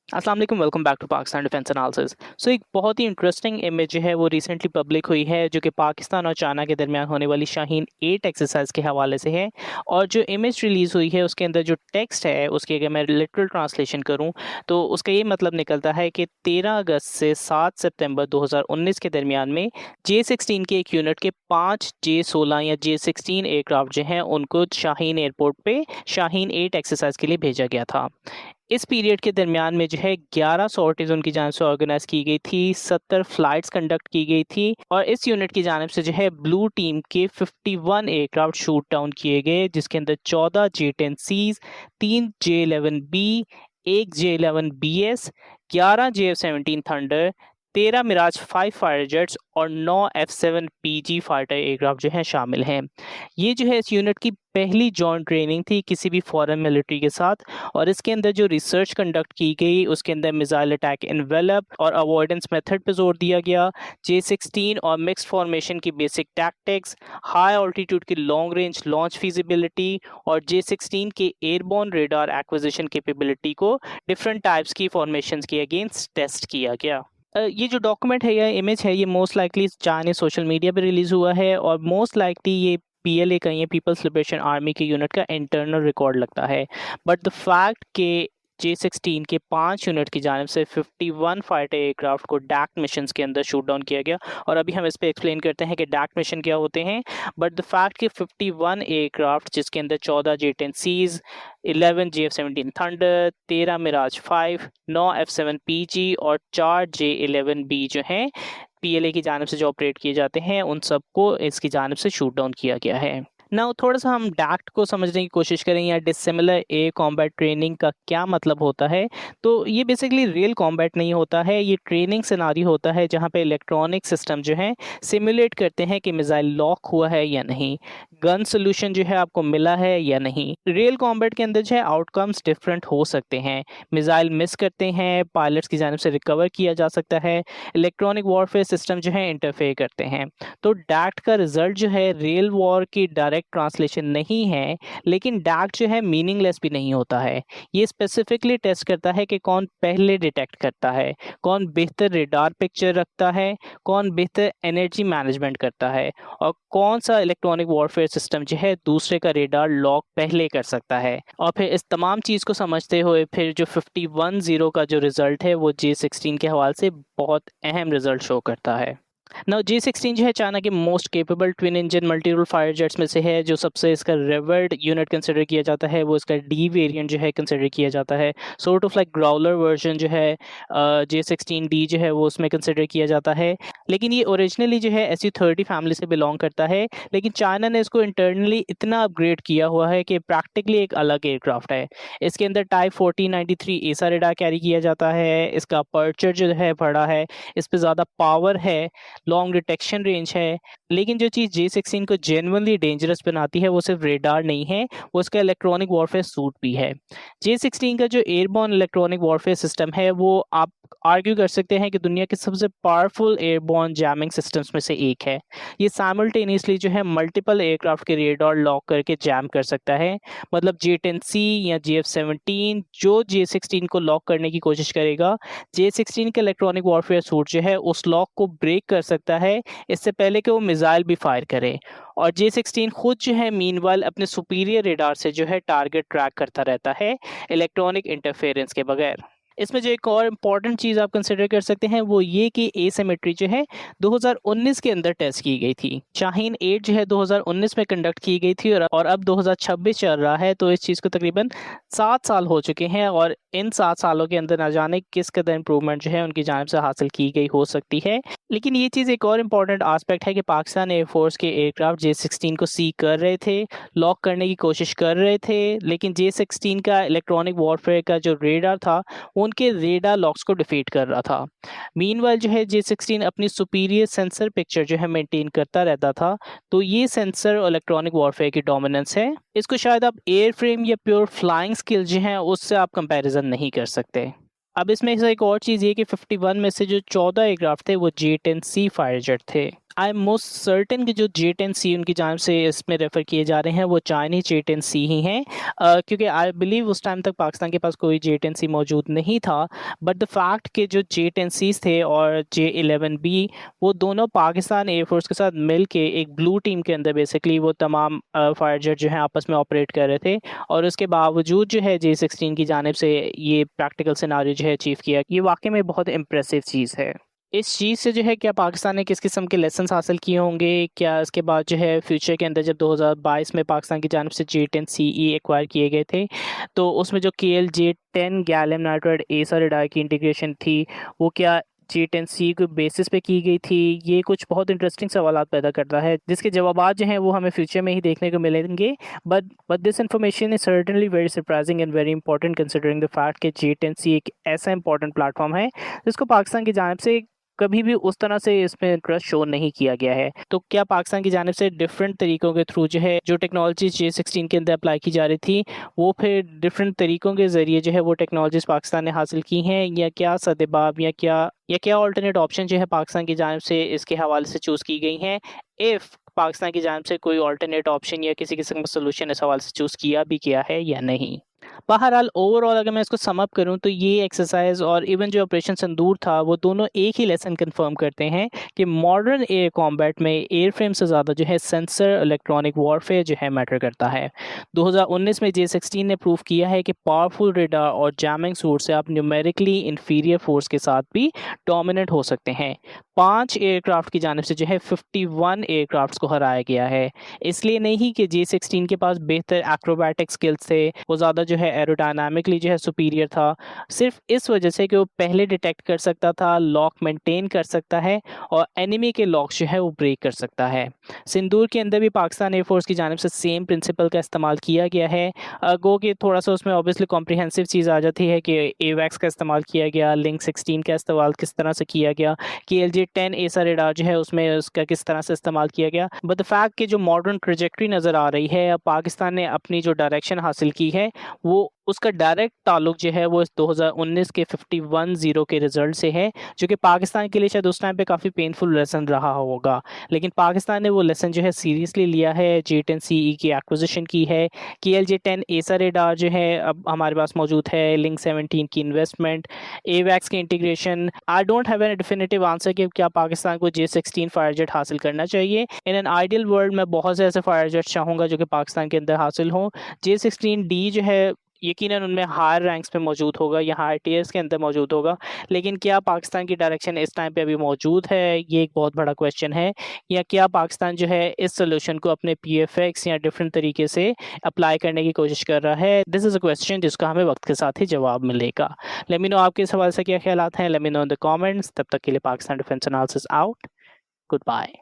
अस्सलाम वालेकुम, welcome back to Pakistan defence analysis. एक बहुत ही इंटरेस्टिंग इमेज जो है वो रिसेंटली पब्लिक हुई है, जो कि पाकिस्तान और चाइना के दरमियान होने वाली शाहीन 8 एक्सरसाइज के हवाले से है। और जो इमेज रिलीज़ हुई है उसके अंदर जो टेक्स्ट है उसकी अगर मैं लिटरल ट्रांसलेशन करूं तो उसका ये मतलब निकलता है कि 13 अगस्त से 7 सितंबर 2019 के दरमियान में J-16 के एक यूनिट के 5 J-16 या J-16 एयरक्राफ्ट जो हैं उनको शाहीन एयरपोर्ट पे शाहीन 8 एक्सरसाइज के लिए भेजा गया था। इस पीरियड के दरमियान में जो है 11 सॉर्टीज़ उनकी जानिब से ऑर्गेनाइज की गई थी, 70 फ्लाइट्स कंडक्ट की गई थी और इस यूनिट की जानिब से जो है ब्लू टीम के 51 एयरक्राफ्ट शूट डाउन किए गए, जिसके अंदर 14 J-10Cs, 3 J-11B, 1 J-11BS, 11 JF-17 thunder, 13 Miraj 5 fighter jets और 9 F-7PG फाइटर एयरक्राफ्ट जो हैं शामिल हैं। ये जो है इस यूनिट की पहली जॉइंट ट्रेनिंग थी किसी भी फॉरेन मिलिट्री के साथ, और इसके अंदर जो रिसर्च कंडक्ट की गई उसके अंदर मिसाइल अटैक एनवेलप और अवॉइडेंस मेथड पे जोर दिया गया। J-16 और मिक्स्ड फॉर्मेशन की बेसिक टैक्टिक्स, हाई ऑल्टीट्यूड की लॉन्ग रेंज लॉन्च फिजिबिलिटी और J-16 के एयरबॉर्न रेडार एक्विजिशन कैपेबिलिटी को डिफरेंट टाइप्स की फॉर्मेशंस के अगेंस्ट टेस्ट किया गया। ये जो डॉक्यूमेंट है या इमेज है ये most likely Chinese social media पे रिलीज़ हुआ है और मोस्ट लाइकली ये पीएलए का, ये पीपल्स लिबरेशन आर्मी के यूनिट का इंटरनल रिकॉर्ड लगता है। बट द फैक्ट के J-16 के 5 यूनिट की जानिब से 51 फाइटर एयरक्राफ्ट को डैक्ट मिशन के अंदर शूट डाउन किया गया। और अभी हम इस पर एक्सप्लेन करते हैं कि डैक्ट मिशन क्या होते हैं। बट द फैक्ट कि 51 एयरक्राफ्ट, जिसके अंदर 14 J-10Cs, 11 JF-17 thunder, 13 Miraj 5, 9 F-7PG और 4 J-11B जो हैं पीएलए की जानिब से जो ऑपरेट किए जाते हैं, उन सबको इसकी जानिब से शूट डाउन किया गया है। नाउ थोड़ा सा हम डैक्ट को समझने की कोशिश करें या डिसिमिलर एयर कॉम्बैट ट्रेनिंग का क्या मतलब होता है। तो ये बेसिकली रियल कॉम्बैट नहीं होता है, ये ट्रेनिंग सिनारी होता है जहाँ पे इलेक्ट्रॉनिक सिस्टम जो है सिमुलेट करते हैं कि मिसाइल लॉक हुआ है या नहीं, गन सोल्यूशन जो है आपको मिला है या नहीं। रियल कॉम्बैट के अंदर जो है आउटकम्स डिफरेंट हो सकते हैं, मिसाइल मिस करते हैं, पायलट्स की जानिब से रिकवर किया जा सकता है, इलेक्ट्रॉनिक वॉरफेयर सिस्टम जो है इंटरफेयर करते हैं। तो डैक्ट का रिजल्ट जो है रियल वॉर की डायरेक्ट ट्रांसलेशन नहीं है, लेकिन डैक्ट जो है मीनिंगलेस भी नहीं होता है। ये स्पेसिफिकली टेस्ट करता है कि कौन पहले डिटेक्ट करता है, कौन बेहतर रेडार पिक्चर रखता है, कौन बेहतर एनर्जी मैनेजमेंट करता है और कौन सा इलेक्ट्रॉनिक वॉरफेयर सिस्टम जो है दूसरे का रेडार लॉक पहले कर सकता है। और फिर इस तमाम चीज़ को समझते हुए फिर जो 51-0 का जो रिजल्ट है वो J-16 के हवाले से बहुत अहम रिजल्ट शो करता है। नाउ J-16 जो है चाइना के most capable twin engine multi role fire jets में से है। जो सबसे इसका रेवर्ड यूनिट कंसिडर किया जाता है वो इसका डी वेरिएंट जो है कंसिडर किया जाता है। Sort of like Growler version जो है J-16D जो है वो उसमें कंसिडर किया जाता है। लेकिन ये ओरिजिनली जो है SU-30 फैमिली से बिलोंग करता है, लेकिन चाइना ने इसको इंटरनली इतना अपग्रेड किया हुआ है कि प्रैक्टिकली एक अलग एयरक्राफ्ट है। इसके अंदर टाइप 1493 एसा रेडार कैरी किया जाता है, इसका अपर्चर जो है बड़ा है, इस पर ज़्यादा पावर है, लॉन्ग डिटेक्शन रेंज है। लेकिन जो चीज़ J-16 को जेन्युइनली डेंजरस बनाती है वो सिर्फ रेडार नहीं है, वो उसका इलेक्ट्रॉनिक वॉरफेयर सूट भी है। J-16 का जो एयरबॉर्न इलेक्ट्रॉनिक वॉरफेयर सिस्टम है वो आप आर्ग्यू कर सकते हैं कि दुनिया के सबसे पावरफुल एयरबॉर्न जैमिंग सिस्टम्स में से एक है। ये साइमल्टेनियसली जो है मल्टीपल एयरक्राफ्ट के रेडार लॉक करके जैम कर सकता है। मतलब J-10C या JF-17 जो J-16 को लॉक करने की कोशिश करेगा, J-16 का इलेक्ट्रॉनिक वॉरफेयर सूट जो है उस लॉक को ब्रेक कर सकता है इससे पहले कि वो मिसाइल भी फायर करे। और J-16 खुद जो है मीनवाइल अपने सुपीरियर रेडार से जो है टारगेट ट्रैक करता रहता है इलेक्ट्रॉनिक इंटरफेरेंस के बगैर। इसमें जो एक और इम्पॉर्टेंट चीज़ आप कंसिडर कर सकते हैं वो ये कि एसिमेट्री जो है 2019 के अंदर टेस्ट की गई थी। शाहीन 8 जो है 2019 में कंडक्ट की गई थी और अब 2026 चल रहा है, तो इस चीज़ को तकरीबन 7 साल हो चुके हैं और इन 7 सालों के अंदर ना जाने किस कदर इंप्रूवमेंट जो है उनकी जानिब से हासिल की गई हो सकती है। लेकिन ये चीज़ एक और इम्पॉर्टेंट आस्पेक्ट है कि पाकिस्तान एयरफोर्स के एयरक्राफ्ट J-16 को सी कर रहे थे, लॉक करने की कोशिश कर रहे थे, लेकिन J-16 का इलेक्ट्रॉनिक वॉरफेयर का जो रेडार था उनके रेडार लॉक्स को डिफीट कर रहा था। मीनवाइल जो है J-16 अपनी सुपीरियर सेंसर पिक्चर जो है मेंटेन करता रहता था। तो ये सेंसर और इलेक्ट्रॉनिक वॉरफेयर की डोमिनेंस है, इसको शायद आप एयर फ्रेम या प्योर फ्लाइंग स्किल जो है उससे आप कंपैरिजन नहीं कर सकते। अब इसमें से एक और चीज़ ये कि 51 में से जो 14 एयरक्राफ्ट थे वो J-10C फाइटर जेट थे। आई एम मोस्ट सर्टेन कि जो J-10C उनकी जानिब से इसमें रेफ़र किए जा रहे हैं वो चाइनीज़ J-10C ही हैं, क्योंकि आई बिलीव उस टाइम तक पाकिस्तान के पास कोई J-10C मौजूद नहीं था। बट द फैक्ट कि जो J-10Cs थे और J-11B वो दोनों पाकिस्तान एयरफोर्स के साथ मिल के एक ब्लू टीम के अंदर बेसिकली वो तमाम फायर जेट जो हैं आपस में ऑपरेट कर रहे थे, और उसके बावजूद जो है J-16 की जानिब से ये प्रैक्टिकल सिनारियो जो है अचीव किया। ये वाक़ई में बहुत इम्प्रेसिव चीज़ है। इस चीज़ से जो है क्या पाकिस्तान ने किस किस्म के लेसन्स हासिल किए होंगे? क्या इसके बाद जो है फ्यूचर के अंदर जब 2022 में पाकिस्तान की जानिब से J-10CE एक्वायर किए गए थे, तो उसमें जो KLJ-10 gallium nitride Acer radar की इंटीग्रेशन थी, वो क्या J-10C के बेसिस पे की गई थी? ये कुछ बहुत इंटरेस्टिंग सवालात पैदा करता है, जिसके जवाबात जो हैं वो हमें फ्यूचर में ही देखने को मिलेंगे। But this information is certainly very surprising and very important considering the fact कि J-10C एक ऐसा इंपॉर्टेंट प्लेटफॉर्म है जिसको पाकिस्तान की जानिब से कभी भी उस तरह से इसमें इंटरेस्ट शो नहीं किया गया है। तो क्या पाकिस्तान की जानिब से डिफरेंट तरीकों के थ्रू जो है जो टेक्नोलॉजी J-16 के अंदर अप्लाई की जा रही थी, वो फिर डिफरेंट तरीकों के ज़रिए जो है वो टेक्नोलॉजीज़ पाकिस्तान ने हासिल की हैं, या क्या सदेबाब या क्या अल्टरनेट ऑप्शन जो है पाकिस्तान की जानिब से इसके हवाले से चूज़ की गई हैं? इफ़ पाकिस्तान की जानिब से कोई अल्टरनेट ऑप्शन या किसी किस्म का सॉल्यूशन इस हवाले से चूज़ किया भी गया है या नहीं? बहरहाल ओवरऑल अगर मैं इसको सम अप करूँ तो ये एक्सरसाइज और इवन जो ऑपरेशन सिंदूर था वो दोनों एक ही लेसन कंफर्म करते हैं कि मॉडर्न एयर कॉम्बैट में एयरफ्रेम से ज़्यादा जो है सेंसर इलेक्ट्रॉनिक वॉरफेयर जो है मैटर करता है। 2019 में J-16 ने प्रूव किया है कि पावरफुल रेडार और जैमिंग सूट से आप न्यूमेरिकली इंफीरियर फोर्स के साथ भी डोमिनेंट हो सकते हैं। 5 एयरक्राफ्ट की जानिब से जो है 51 एयरक्राफ्ट्स को हराया गया है। इसलिए नहीं कि J-16 के पास बेहतर एक्रोबैटिक स्किल्स थे, वो ज़्यादा जो है एरोडायनामिकली जो है सुपीरियर था, सिर्फ इस वजह से कि वो पहले डिटेक्ट कर सकता था, लॉक मेंटेन कर सकता है और एनिमी के लॉक्स जो है वो ब्रेक कर सकता है। सिंदूर के अंदर भी पाकिस्तान एयरफोर्स की जानिब से सेम प्रिंसिपल का इस्तेमाल किया गया है। गो कि थोड़ा सा उसमें ऑब्वियसली कॉम्प्रिहेंसिव चीज़ आ जाती है कि एवैक्स का इस्तेमाल किया गया, लिंक 16 का इस्तेमाल किस तरह से किया गया, KLJ-10 एसर रेडार जो है उसमें उसका किस तरह से इस्तेमाल किया गया। बट द फैक्ट कि जो मॉडर्न ट्रेजेक्ट्री नज़र आ रही है, अब पाकिस्तान ने अपनी जो डायरेक्शन हासिल की है वो उसका डायरेक्ट ताल्लुक जो है वो इस 2019 के 51-0 के रिजल्ट से है, जो कि पाकिस्तान के लिए शायद उस टाइम पे काफ़ी पेनफुल लेसन रहा होगा। लेकिन पाकिस्तान ने वो लेसन जो है सीरियसली लिया है, J-10CE की एक्विजिशन की है, KLJ-10 एसर रेडार जो है अब हमारे पास मौजूद है, लिंक 17 की इन्वेस्टमेंट, एवैक्स की integration. I don't have an definitive answer कि क्या पाकिस्तान को J-16 फायर जेट हासिल करना चाहिए। इन एन आइडियल वर्ल्ड मैं बहुत से ऐसे फायर जेट चाहूँगा जो कि पाकिस्तान के अंदर हासिल हों। J-16D जो है यकीनन उनमें हायर रैंक्स पे मौजूद होगा या हायर टियर्स के अंदर मौजूद होगा, लेकिन क्या पाकिस्तान की डायरेक्शन इस टाइम पे अभी मौजूद है, ये एक बहुत बड़ा क्वेश्चन है। या क्या पाकिस्तान जो है इस सोल्यूशन को अपने PFX या डिफरेंट तरीके से अप्लाई करने की कोशिश कर रहा है? दिस इज़ अ क्वेश्चन जिसका हमें वक्त के साथ ही जवाब मिलेगा। लेट मी नो आपके इस हवाले से क्या ख्यालात हैं, let me know in the comments. तब तक के लिए Pakistan defence analysis out. Good bye.